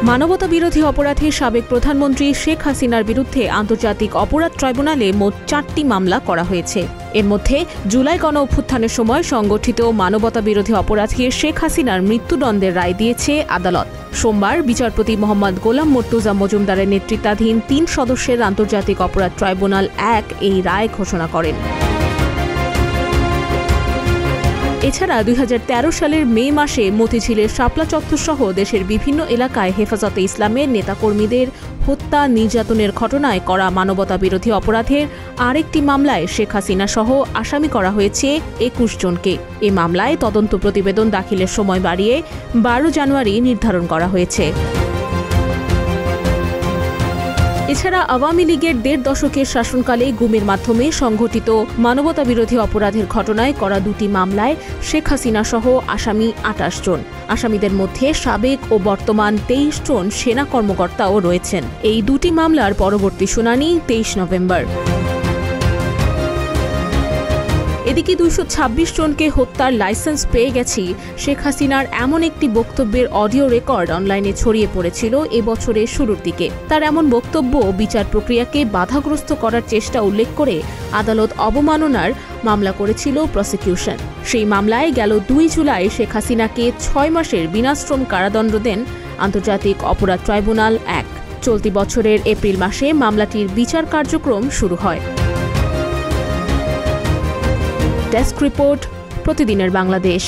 মানবতা বিরোধী অপরাধে সাবেক প্রধানমন্ত্রী শেখ হাসিনার বিরুদ্ধে আন্তর্জাতিক অপরাধ ট্রাইব্যুনালে মোট 4টি মামলা করা হয়েছে। এর মধ্যে জুলাই গণ অভ্যুত্থানের সময় সংগঠিত মানবতা বিরোধী অপরাধে শেখ হাসিনার মৃত্যুদণ্ডের রায় দিয়েছে আদালত। সোমবার বিচারপতি মোহাম্মদ গোলাম মর্তুজা মজুমদারের নেতৃত্বাধীন 3 সদস্যের আন্তর্জাতিক অপরাধ ট্রাইব্যুনাল 1 এই রায় ঘোষণা করেন। এছাড়া 2013 সালের মে মাসে মতিঝিলের শাপলা চত্বর সহ দেশের বিভিন্ন এলাকায় হেফাজতে ইসলামের নেতাকর্মীদের হত্যা নির্যাতনের ঘটনায় করা মানবতা বিরোধী অপরাধের আরেকটি মামলায় শেখ হাসিনা সহ আসামি করা হয়েছে 21 জনকে। এ মামলায় তদন্ত প্রতিবেদন দাখিলের সময় বাড়িয়ে 12 জানুয়ারি নির্ধারণ করা হয়েছে। এছাড়া আওয়ামী লীগের 1.5 দশকের শাসনকালে গুমের মাধ্যমে সংঘটিত মানবতা বিরোধী অপরাধের ঘটনায় করা 2টি মামলায় শেখ হাসিনা সহ আসামি 28 জন। আসামিদের মধ্যে সাবেক ও বর্তমান 23 জন সেনা কর্মকর্তাও রয়েছেন। এই 2টি মামলার পরবর্তী শুনানি 23 নভেম্বর। এদিকে 226 জনকে হত্যার লাইসেন্স পেয়ে গেছি শেখ হাসিনার এমন একটি বক্তব্যের অডিও রেকর্ড অনলাইনে ছড়িয়ে পড়েছিল এবছরের শুরুর দিকে। তার এমন বক্তব্য বিচার প্রক্রিয়াকে বাধাগ্রস্ত করার চেষ্টা উল্লেখ করে আদালত অবমাননার মামলা করেছিল প্রসিকিউশন। সেই মামলায় গেল 2 জুলাই শেখ হাসিনাকে 6 মাসের বিনাশ্রম কারাদণ্ড দেন আন্তর্জাতিক অপরাধ ট্রাইব্যুনাল 1। চলতি বছরের এপ্রিল মাসে মামলাটির বিচার কার্যক্রম শুরু হয়। ডেস্ক রিপোর্ট, প্রতিদিনের বাংলাদেশ।